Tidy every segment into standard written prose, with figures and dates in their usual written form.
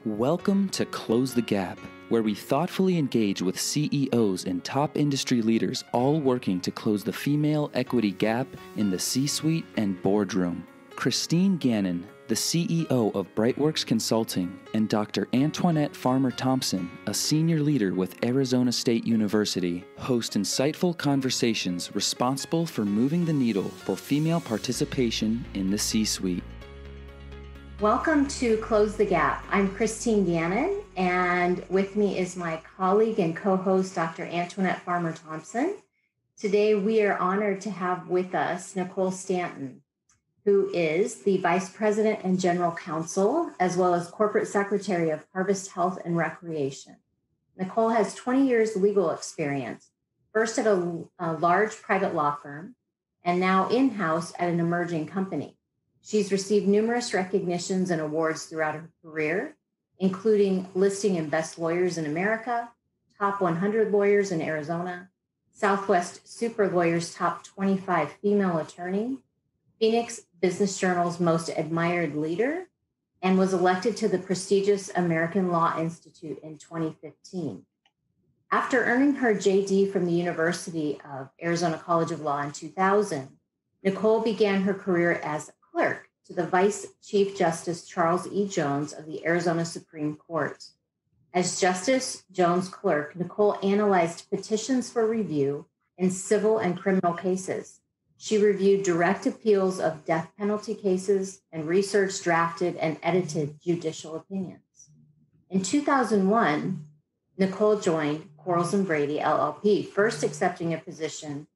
Welcome to Close the Gap, where we thoughtfully engage with CEOs and top industry leaders all working to close the female equity gap in the C-suite and boardroom. Christine Gannon, the CEO of Brightworks Consulting, and Dr. Antoinette Farmer-Thompson, a senior leader with Arizona State University, host insightful conversations responsible for moving the needle for female participation in the C-suite. Welcome to Close the Gap. I'm Christine Gannon, and with me is my colleague and co-host, Dr. Antoinette Farmer-Thompson. Today, we are honored to have with us Nicole Stanton, who is the Vice President and General Counsel, as well as Corporate Secretary of Harvest Health and Recreation. Nicole has 20 years legal experience, first at a large private law firm, and now in-house at an emerging company. She's received numerous recognitions and awards throughout her career, including listing in Best Lawyers in America, Top 100 Lawyers in Arizona, Southwest Super Lawyers Top 25 Female Attorney, Phoenix Business Journal's Most Admired Leader, and was elected to the prestigious American Law Institute in 2015. After earning her JD from the University of Arizona College of Law in 2000, Nicole began her career as clerk to the Vice Chief Justice Charles E. Jones of the Arizona Supreme Court. As Justice Jones' clerk, Nicole analyzed petitions for review in civil and criminal cases. She reviewed direct appeals of death penalty cases and researched, drafted, and edited judicial opinions. In 2001, Nicole joined Quarles & Brady, LLP, first accepting a position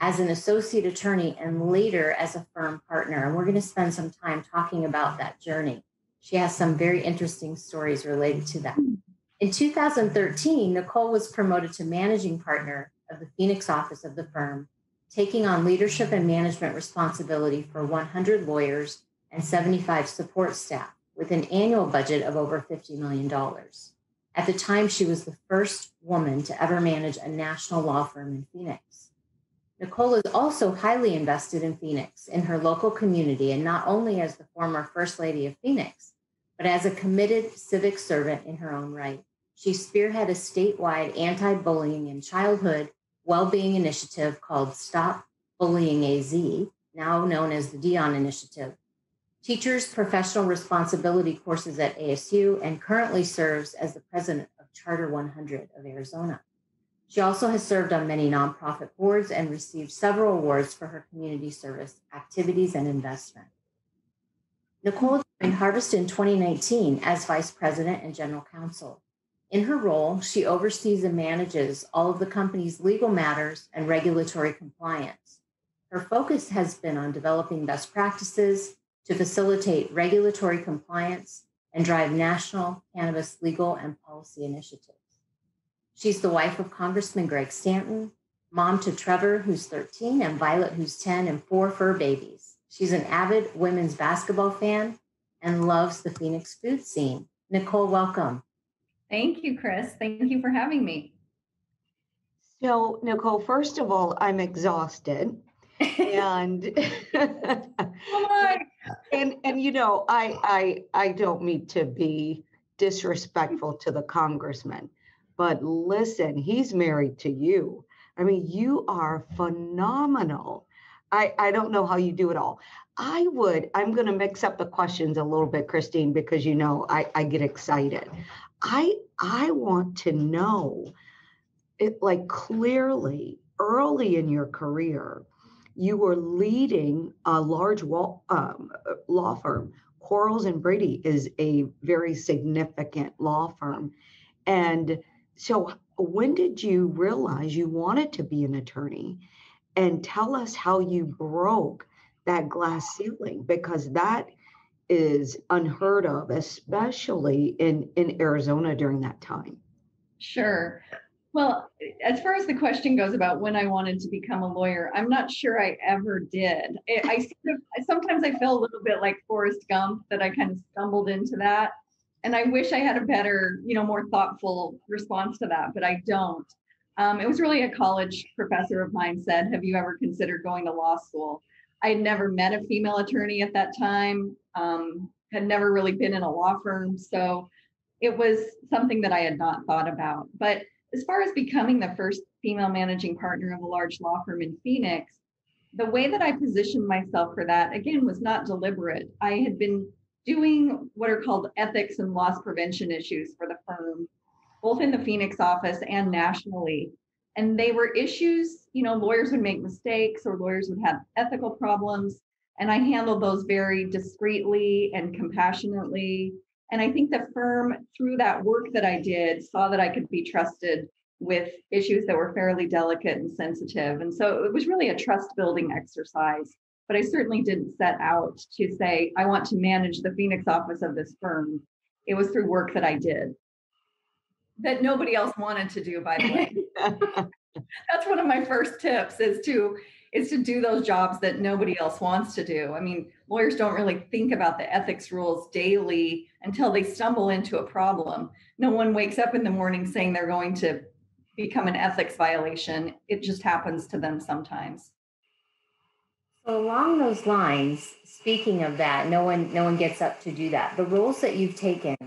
as an associate attorney and later as a firm partner. And we're going to spend some time talking about that journey. She has some very interesting stories related to that. In 2013, Nicole was promoted to managing partner of the Phoenix office of the firm, taking on leadership and management responsibility for 100 lawyers and 75 support staff with an annual budget of over $50 million. At the time, she was the first woman to ever manage a national law firm in Phoenix. Nicole is also highly invested in Phoenix, in her local community, and not only as the former First Lady of Phoenix, but as a committed civic servant in her own right. She spearheaded a statewide anti-bullying and childhood well-being initiative called Stop Bullying AZ, now known as the Dion Initiative, teaches professional responsibility courses at ASU, and currently serves as the president of Charter 100 of Arizona. She also has served on many nonprofit boards and received several awards for her community service activities and investment. Nicole joined Harvest in 2019 as Vice President and General Counsel. In her role, she oversees and manages all of the company's legal matters and regulatory compliance. Her focus has been on developing best practices to facilitate regulatory compliance and drive national cannabis legal and policy initiatives. She's the wife of Congressman Greg Stanton, mom to Trevor, who's 13, and Violet, who's 10, and 4 fur babies. She's an avid women's basketball fan and loves the Phoenix food scene. Nicole, welcome. Thank you, Chris. Thank you for having me. So, Nicole, first of all, I'm exhausted. And and you know, I don't mean to be disrespectful to the congressman. But listen, he's married to you. I mean, you are phenomenal. I don't know how you do it all. I'm going to mix up the questions a little bit, Christine, because, you know, I get excited. I want to know, it like clearly, early in your career, you were leading a large law firm. Quarles & Brady is a very significant law firm. And so when did you realize you wanted to be an attorney? And tell us how you broke that glass ceiling, because that is unheard of, especially in Arizona during that time. Sure. Well, as far as the question goes about when I wanted to become a lawyer, I'm not sure I ever did. Sometimes I feel a little bit like Forrest Gump, that I kind of stumbled into that. And I wish I had a better, more thoughtful response to that, but I don't. It was really a college professor of mine said, have you ever considered going to law school? I had never met a female attorney at that time, had never really been in a law firm. So it was something that I had not thought about. But as far as becoming the first female managing partner of a large law firm in Phoenix, the way that I positioned myself for that, again, was not deliberate. I had been doing what are called ethics and loss prevention issues for the firm, both in the Phoenix office and nationally. And they were issues, lawyers would make mistakes or lawyers would have ethical problems. And I handled those very discreetly and compassionately. And I think the firm, through that work that I did, saw that I could be trusted with issues that were fairly delicate and sensitive. And so it was really a trust building exercise. But I certainly didn't set out to say, I want to manage the Phoenix office of this firm. It was through work that I did that nobody else wanted to do, by the way. That's one of my first tips is to do those jobs that nobody else wants to do. I mean, lawyers don't really think about the ethics rules daily until they stumble into a problem. No one wakes up in the morning saying they're going to become an ethics violation. It just happens to them sometimes. So along those lines, speaking of that, no one gets up to do that. The roles that you've taken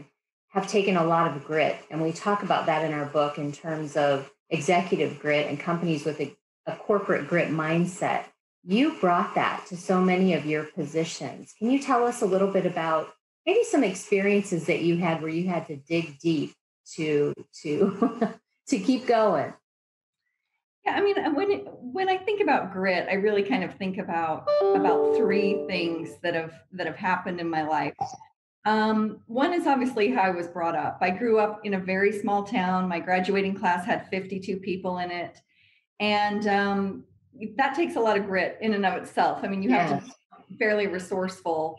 have taken a lot of grit, and we talk about that in our book in terms of executive grit and companies with a corporate grit mindset. You brought that to so many of your positions. Can you tell us a little bit about maybe some experiences that you had where you had to dig deep to to keep going? Yeah, I mean, when I think about grit, I really kind of think about three things that have happened in my life. One is obviously how I was brought up. I grew up in a very small town. My graduating class had 52 people in it. And that takes a lot of grit in and of itself. I mean, you have to be fairly resourceful.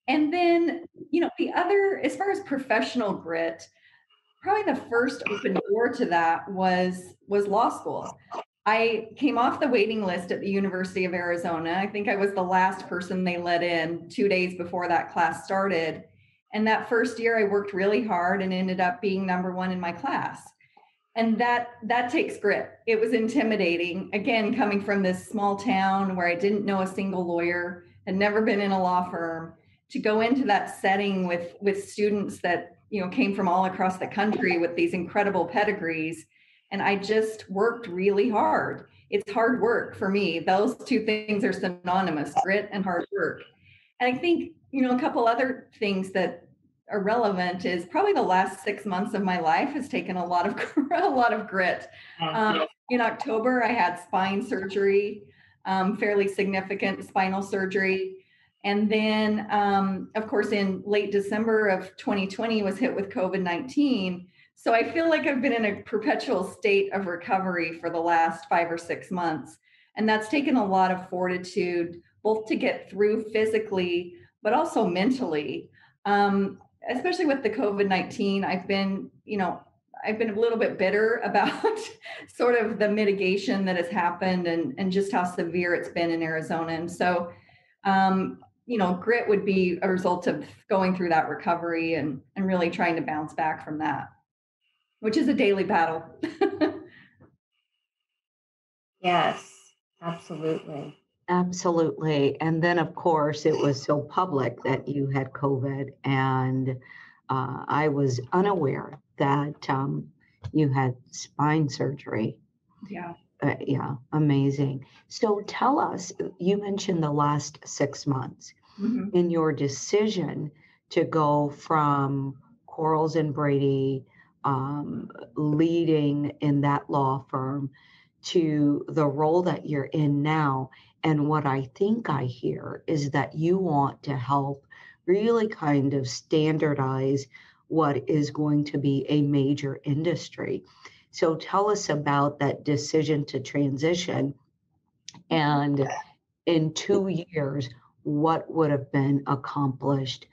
And then, the other, as far as professional grit, probably the first open door to that was law school. I came off the waiting list at the University of Arizona. I think I was the last person they let in 2 days before that class started. And that first year I worked really hard and ended up being number one in my class. And that takes grit. It was intimidating. Again, coming from this small town where I didn't know a single lawyer, had never been in a law firm, to go into that setting with students that, came from all across the country with these incredible pedigrees. And I just worked really hard. It's hard work for me. Those two things are synonymous, grit and hard work. And I think, a couple other things that are relevant is probably the last 6 months of my life has taken a lot of grit. In October, I had spine surgery, fairly significant spinal surgery. And then, of course, in late December of 2020 was hit with COVID-19. So I feel like I've been in a perpetual state of recovery for the last 5 or 6 months. And that's taken a lot of fortitude, both to get through physically, but also mentally. Especially with the COVID-19, I've been a little bit bitter about sort of the mitigation that has happened and just how severe it's been in Arizona. And so, grit would be a result of going through that recovery and really trying to bounce back from that, which is a daily battle. Yes, absolutely. Absolutely. And then, of course, it was so public that you had COVID, and I was unaware that you had spine surgery. Yeah. Yeah, amazing. So tell us, you mentioned the last 6 months in your decision to go from Quarles and Brady, leading in that law firm, to the role that you're in now. And what I think I hear is that you want to help really kind of standardize what is going to be a major industry. So tell us about that decision to transition, and in 2 years, what would have been accomplished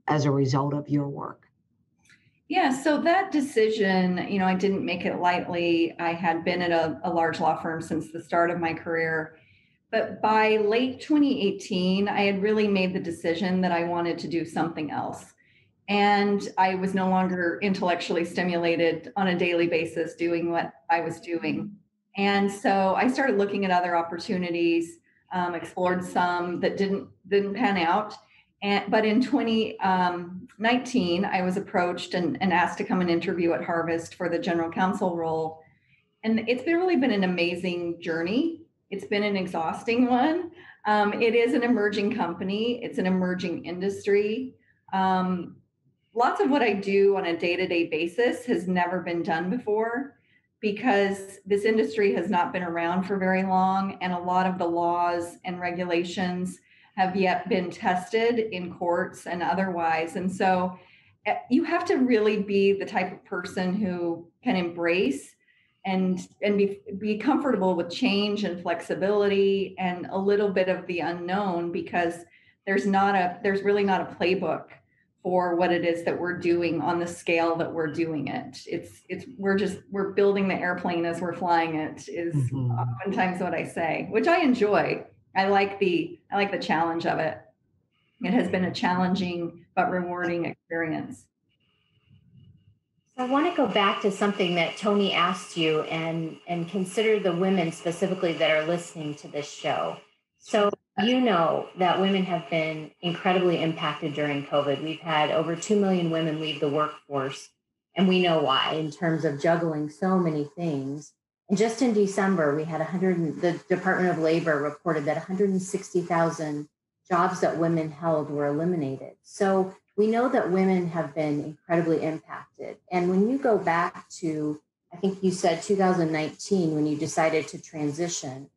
as a result of your work? Yeah, so that decision, I didn't make it lightly. I had been at a large law firm since the start of my career. But by late 2018, I had really made the decision that I wanted to do something else. And I was no longer intellectually stimulated on a daily basis doing what I was doing. And so I started looking at other opportunities, explored some that didn't pan out. But in 2019, I was approached and asked to come and interview at Harvest for the general counsel role. And it's really been an amazing journey. It's been an exhausting one. It is an emerging company. It's an emerging industry. Lots of what I do on a day-to-day basis has never been done before because this industry has not been around for very long. And a lot of the laws and regulations have yet been tested in courts and otherwise. And so you have to really be the type of person who can embrace and be comfortable with change and flexibility and a little bit of the unknown, because there's really not a playbook for what it is that we're doing on the scale that we're doing it. We're building the airplane as we're flying it is oftentimes what I say, which I enjoy. I like the challenge of it. It has been a challenging but rewarding experience. I want to go back to something that Tony asked you and consider the women specifically that are listening to this show. So you know that women have been incredibly impacted during COVID. We've had over 2 million women leave the workforce, and we know why in terms of juggling so many things. And just in December, we had the Department of Labor reported that 160,000 jobs that women held were eliminated. So we know that women have been incredibly impacted. And when you go back to, I think you said 2019, when you decided to transition,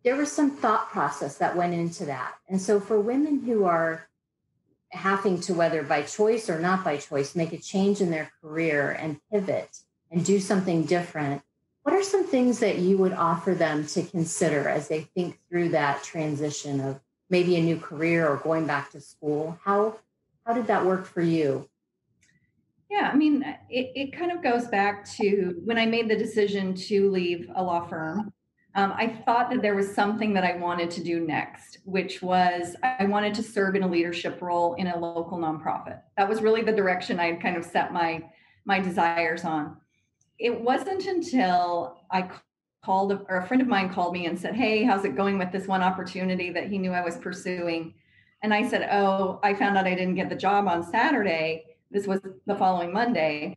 there was some thought process that went into that. And so for women who are having to, whether by choice or not by choice, make a change in their career and pivot and do something different, what are some things that you would offer them to consider as they think through that transition of maybe a new career or going back to school? How did that work for you? Yeah, I mean, it kind of goes back to when I made the decision to leave a law firm. I thought that there was something that I wanted to do next, which was I wanted to serve in a leadership role in a local nonprofit. That was really the direction I had kind of set my desires on. It wasn't until I called, or a friend of mine called me and said, "Hey, how's it going with this one opportunity that he knew I was pursuing?" And I said, "Oh, I found out I didn't get the job on Saturday." This was the following Monday.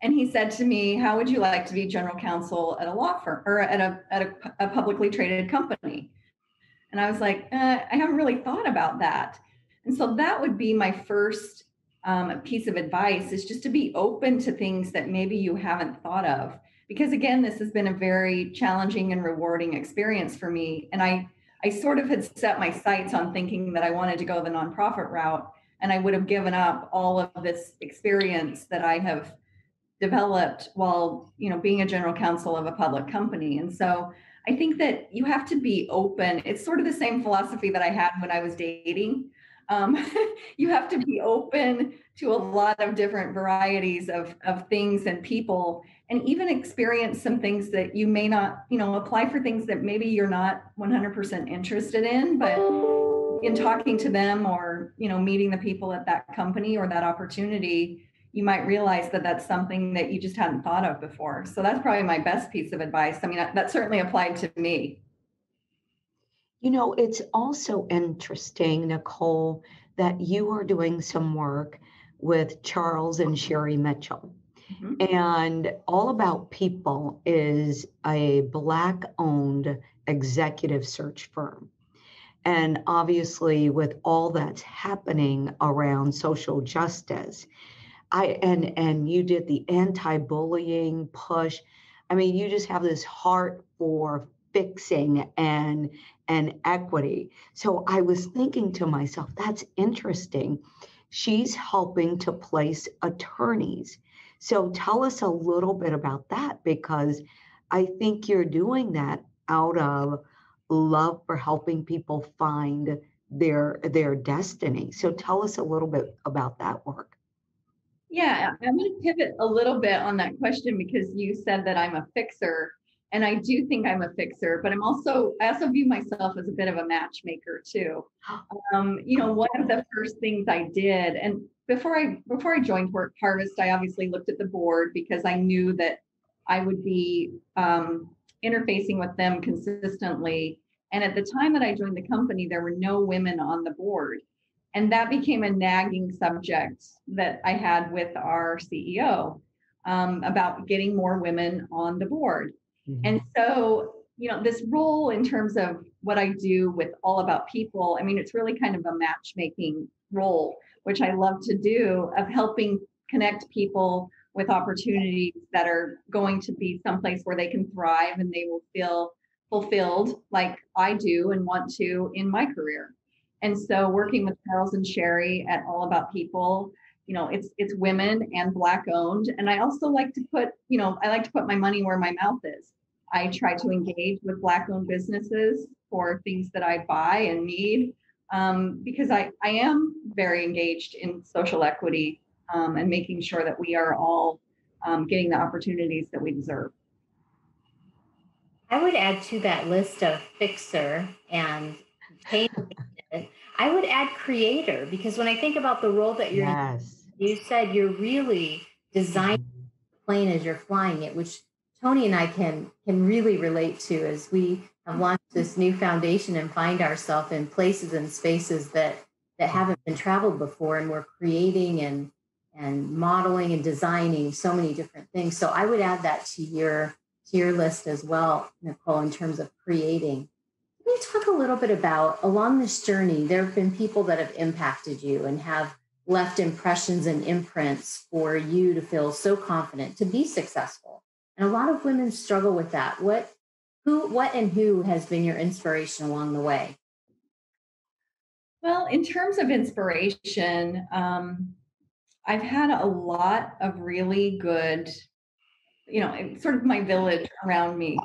And he said to me, "How would you like to be general counsel at a law firm or at a publicly traded company?" And I was like, I haven't really thought about that. And so that would be my first piece of advice, is just to be open to things that maybe you haven't thought of. Because again, this has been a very challenging and rewarding experience for me. And I sort of had set my sights on thinking that I wanted to go the nonprofit route, and I would have given up all of this experience that I have developed while, being a general counsel of a public company. And so I think that you have to be open. It's sort of the same philosophy that I had when I was dating. You have to be open to a lot of different varieties of things and people, and even experience some things that you may not, apply for things that maybe you're not 100% interested in, but in talking to them or, meeting the people at that company or that opportunity, you might realize that that's something that you just hadn't thought of before. So that's probably my best piece of advice. I mean, that certainly applied to me. It's also interesting, Nicole, that you are doing some work with Charles and Sherry Mitchell. Mm-hmm. And All About People is a Black-owned executive search firm. And obviously, with all that's happening around social justice, and you did the anti-bullying push. I mean, you just have this heart for fixing and equity. So I was thinking to myself, that's interesting. She's helping to place attorneys. So tell us a little bit about that, because I think you're doing that out of love for helping people find their destiny. So tell us a little bit about that work. Yeah, I'm going to pivot a little bit on that question, because you said that I'm a fixer, and I do think I'm a fixer, but I also view myself as a bit of a matchmaker too. One of the first things I did, and before I joined Harvest, I obviously looked at the board because I knew that I would be interfacing with them consistently. And at the time that I joined the company, there were no women on the board. And that became a nagging subject that I had with our CEO about getting more women on the board. And so, this role in terms of what I do with All About People, I mean, it's really kind of a matchmaking role, which I love to do, of helping connect people with opportunities that are going to be someplace where they can thrive and they will feel fulfilled like I do and want to in my career. And so working with Charles and Sherry at All About People, it's women and Black owned. And I also like to put my money where my mouth is. I try to engage with Black owned businesses for things that I buy and need, because I am very engaged in social equity and making sure that we are all getting the opportunities that we deserve. I would add to that list of fixer and pain. I would add creator, because when I think about the role that you're in, you said you're really designing the plane as you're flying it, which Tony and I can really relate to as we have launched this new foundation and find ourselves in places and spaces that haven't been traveled before, and we're creating and modeling and designing so many different things. So I would add that to your list as well, Nicole, in terms of creating. Can you talk a little bit about, along this journey, there have been people that have impacted you and have left impressions and imprints for you to feel so confident to be successful. And a lot of women struggle with that. What who has been your inspiration along the way? Well, in terms of inspiration, I've had a lot of really good, sort of my village around me.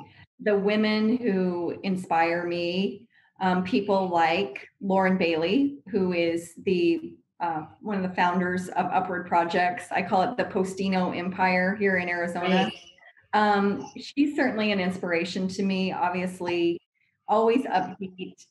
The women who inspire me, people like Lauren Bailey, who is the one of the founders of Upward Projects. I call it the Postino Empire here in Arizona. She's certainly an inspiration to me, obviously, always upbeat,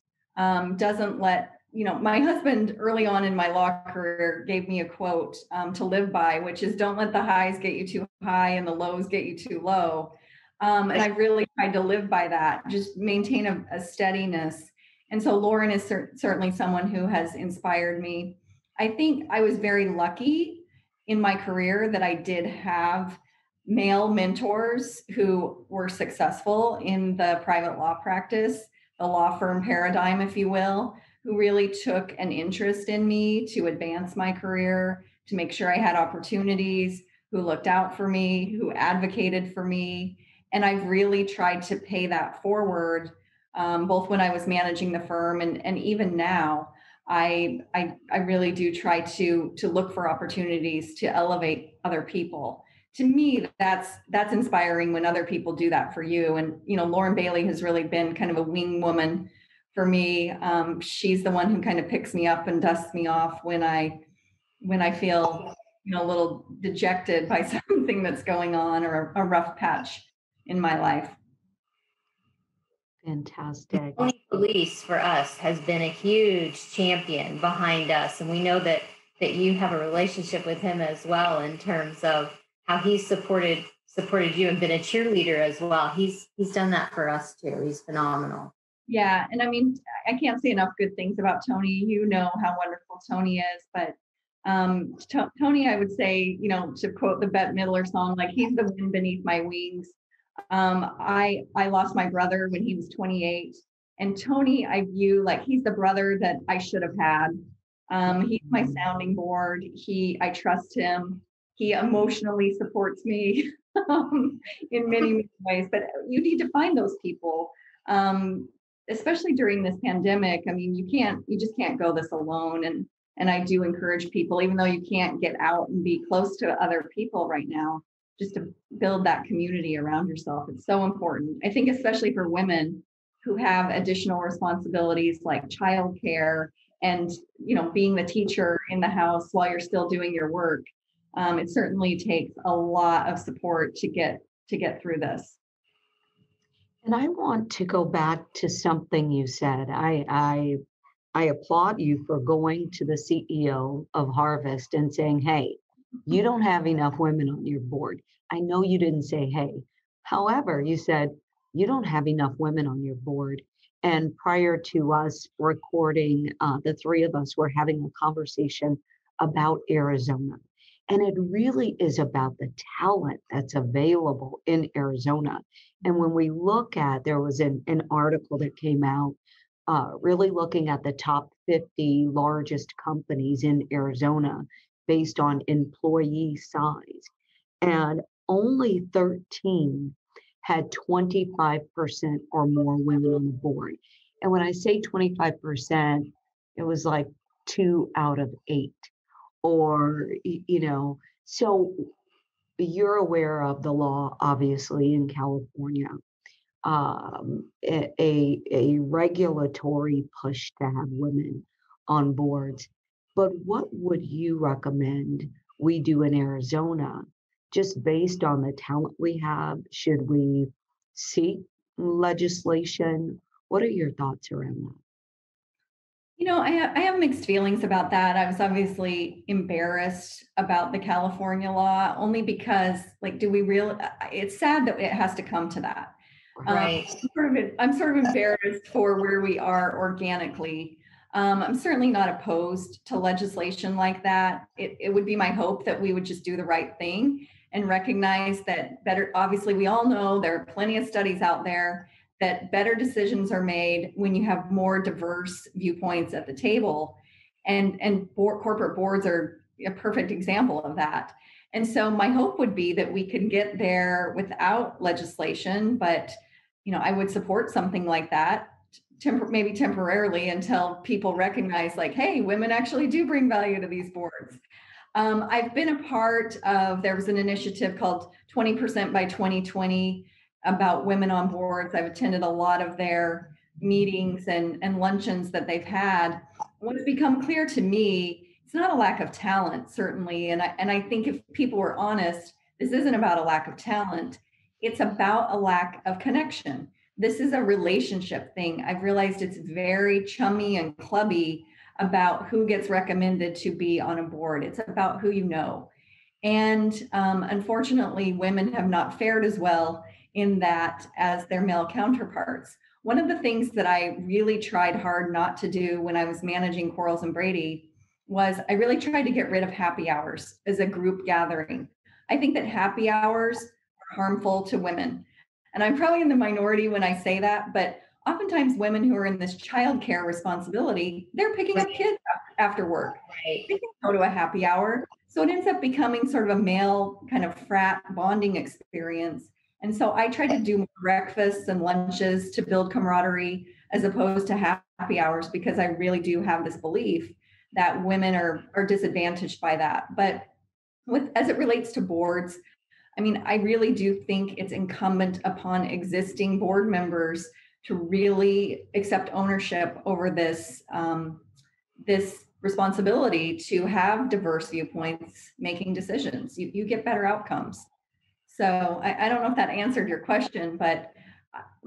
doesn't let, my husband early on in my law career gave me a quote to live by, which is, don't let the highs get you too high and the lows get you too low. And I really tried to live by that, just maintain a steadiness. And so Lauren is certainly someone who has inspired me. I think I was very lucky in my career that I did have male mentors who were successful in the private law practice, the law firm paradigm, if you will, who really took an interest in me to advance my career, to make sure I had opportunities, who looked out for me, who advocated for me. And I've really tried to pay that forward, both when I was managing the firm and even now. I really do try to look for opportunities to elevate other people. To me, that's inspiring when other people do that for you. And, Lauren Bailey has really been kind of a wing woman for me. She's the one who kind of picks me up and dusts me off when I feel, a little dejected by something that's going on, or a rough patch in my life. Fantastic. Tony Police for us has been a huge champion behind us. And we know that you have a relationship with him as well, in terms of how he's supported you and been a cheerleader as well. He's done that for us too. He's phenomenal. Yeah. And I mean, I can't say enough good things about Tony. You know how wonderful Tony is, but Tony, I would say, to quote the Bette Midler song, like, he's the wind beneath my wings. I lost my brother when he was 28, and Tony, I view like he's the brother that I should have had. He's my sounding board. I trust him. He emotionally supports me in many, many ways, but you need to find those people, especially during this pandemic. I mean, you just can't go this alone. And I do encourage people, even though you can't get out and be close to other people right now, just to build that community around yourself. It's so important. I think especially for women who have additional responsibilities like childcare and, being the teacher in the house while you're still doing your work. It certainly takes a lot of support to get through this. And I want to go back to something you said. I applaud you for going to the CEO of Harvest and saying, hey, you don't have enough women on your board. I know you didn't say, hey. However, you said, you don't have enough women on your board. And prior to us recording, the three of us were having a conversation about Arizona. And it really is about the talent that's available in Arizona. And when we look at, there was an article that came out really looking at the top 50 largest companies in Arizona based on employee size. And only 13 had 25% or more women on the board. And when I say 25%, it was like 2 out of 8. Or, so you're aware of the law, obviously, in California, a regulatory push to have women on boards. But what would you recommend we do in Arizona, just based on the talent we have? Should we seek legislation? What are your thoughts around that? I have mixed feelings about that. I was obviously embarrassed about the California law only because, it's sad that it has to come to that. Right. I'm sort of embarrassed for where we are organically. I'm certainly not opposed to legislation like that. It would be my hope that we would just do the right thing and recognize that obviously we all know there are plenty of studies out there that better decisions are made when you have more diverse viewpoints at the table. And corporate boards are a perfect example of that. And so my hope would be that we could get there without legislation, but I would support something like that, maybe temporarily, until people recognize, like, hey, women actually do bring value to these boards. I've been a part of, there was an initiative called 20% by 2020 about women on boards. I've attended a lot of their meetings and luncheons that they've had. What's become clear to me, it's not a lack of talent, certainly. And I think if people were honest, this isn't about a lack of talent. It's about a lack of connection. This is a relationship thing. I've realized it's very chummy and clubby about who gets recommended to be on a board. It's about who you know. And unfortunately, women have not fared as well in that as their male counterparts. One of the things that I really tried hard not to do when I was managing Quarles and Brady was I really tried to get rid of happy hours as a group gathering. I think that happy hours are harmful to women. And I'm probably in the minority when I say that, but oftentimes women who are in this childcare responsibility, they're picking up kids after work. Right. They can go to a happy hour. So it ends up becoming sort of a male kind of frat bonding experience. And so I try to do breakfasts and lunches to build camaraderie as opposed to happy hours, because I really do have this belief that women are disadvantaged by that. But as it relates to boards, I mean, I really do think it's incumbent upon existing board members to really accept ownership over this responsibility to have diverse viewpoints making decisions. You get better outcomes. So I don't know if that answered your question, but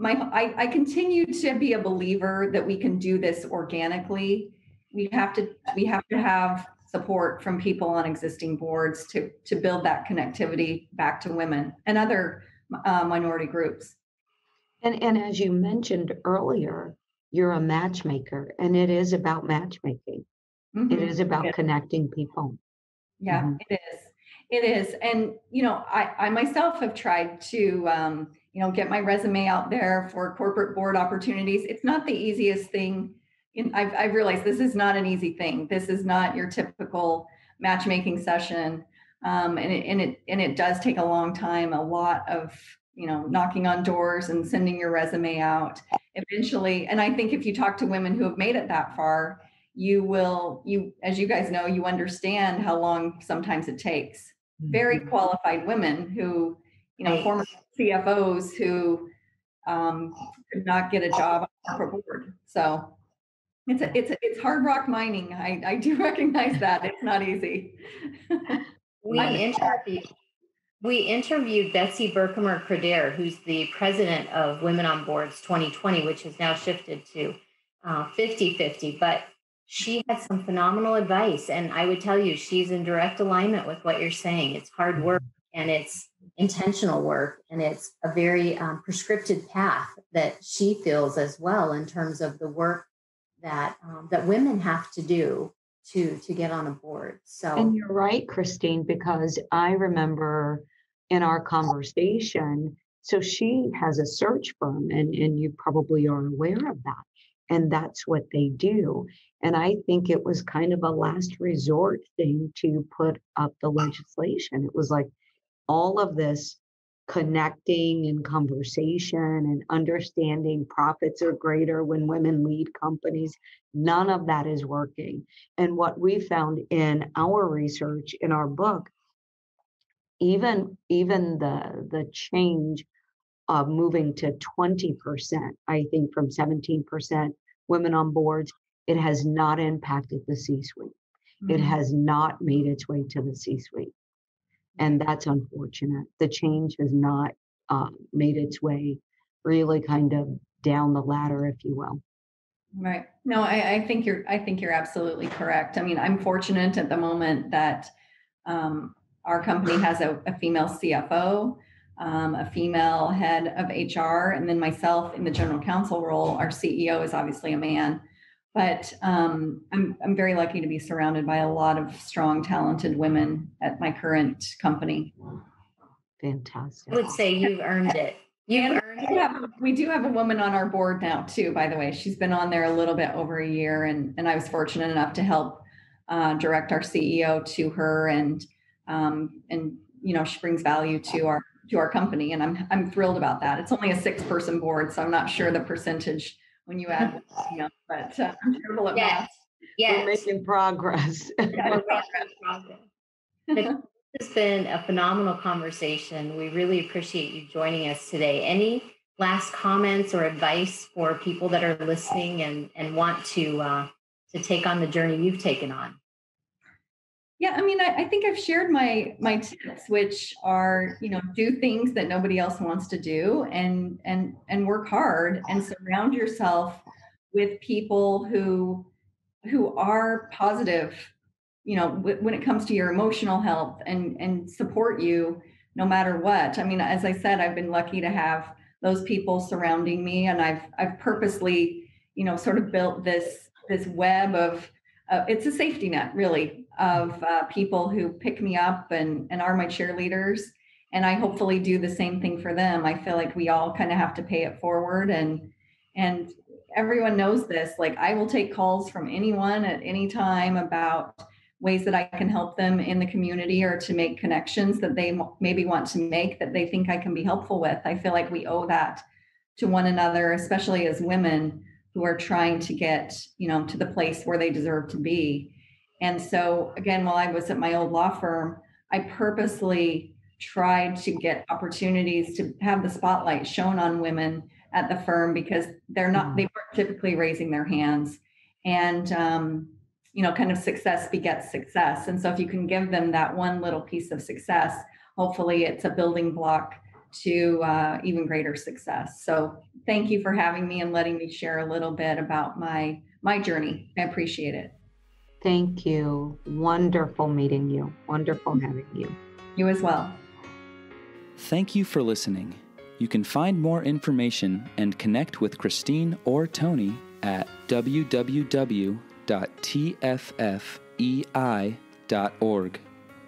I continue to be a believer that we can do this organically. We have to have support from people on existing boards to build that connectivity back to women and other minority groups. And as you mentioned earlier, you're a matchmaker, and it is about matchmaking. Mm-hmm. It is about connecting people. Yeah, mm-hmm. It is. And, I myself have tried to, get my resume out there for corporate board opportunities. It's not the easiest thing. I've realized this is not an easy thing. This is not your typical matchmaking session. And it does take a long time, a lot of, knocking on doors and sending your resume out eventually. And I think if you talk to women who have made it that far, as you guys know, you understand how long sometimes it takes. Very qualified women who, former CFOs who could not get a job on the board. So it's hard rock mining. I do recognize that it's not easy. We interviewed Betsy Berkemer-Creder, who's the president of Women on Boards 2020, which has now shifted to 50-50. But she had some phenomenal advice. And I would tell you, she's in direct alignment with what you're saying. It's hard work. and it's intentional work, and it's a very prescriptive path that she feels as well in terms of the work that that women have to do to get on a board. So, and you're right, Christine, because I remember in our conversation, so she has a search firm, and you probably are aware of that. And that's what they do. And I think it was kind of a last resort thing to put up the legislation. It was like all of this connecting and conversation and understanding profits are greater when women lead companies. None of that is working. And what we found in our research in our book, even the change of moving to 20%, I think from 17% women on boards, it has not impacted the C-suite. Mm-hmm. It has not made its way to the C-suite. And that's unfortunate. The change has not made its way really kind of down the ladder, if you will. Right. No, I think you're absolutely correct. I mean, I'm fortunate at the moment that our company has a female CFO, a female head of HR, and then myself in the general counsel role. Our CEO is obviously a man, but I'm very lucky to be surrounded by a lot of strong, talented women at my current company. Fantastic. I would say you've earned it. We do have a woman on our board now too, by the way. She's been on there a little bit over a year, and I was fortunate enough to help direct our CEO to her, and she brings value to our company, and I'm thrilled about that. It's only a 6-person board, so I'm not sure the percentage when you add, but I'm terrible at math. Yes. We're making progress. This has been a phenomenal conversation. We really appreciate you joining us today. Any last comments or advice for people that are listening and want to take on the journey you've taken on? Yeah, I mean, I think I've shared my tips, which are, do things that nobody else wants to do, and work hard, and surround yourself with people who are positive, when it comes to your emotional health, and support you no matter what. I mean, as I said, I've been lucky to have those people surrounding me, and I've purposely, sort of built this web of, it's a safety net, really, of people who pick me up and are my cheerleaders. And I hopefully do the same thing for them. I feel like we all kind of have to pay it forward, and everyone knows this. Like, I will take calls from anyone at any time about ways that I can help them in the community, or to make connections that they maybe want to make that they think I can be helpful with. I feel like we owe that to one another, especially as women who are trying to get, to the place where they deserve to be. And so, again, while I was at my old law firm, I purposely tried to get opportunities to have the spotlight shown on women at the firm, because they weren't typically raising their hands, and, kind of success begets success. And so if you can give them that one little piece of success, hopefully it's a building block to even greater success. So thank you for having me and letting me share a little bit about my journey. I appreciate it. Thank you. Wonderful meeting you. Wonderful having you. You as well. Thank you for listening. You can find more information and connect with Christine or Tony at www.tffei.org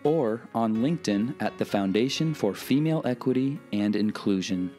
or on LinkedIn at the Foundation for Female Equity and Inclusion.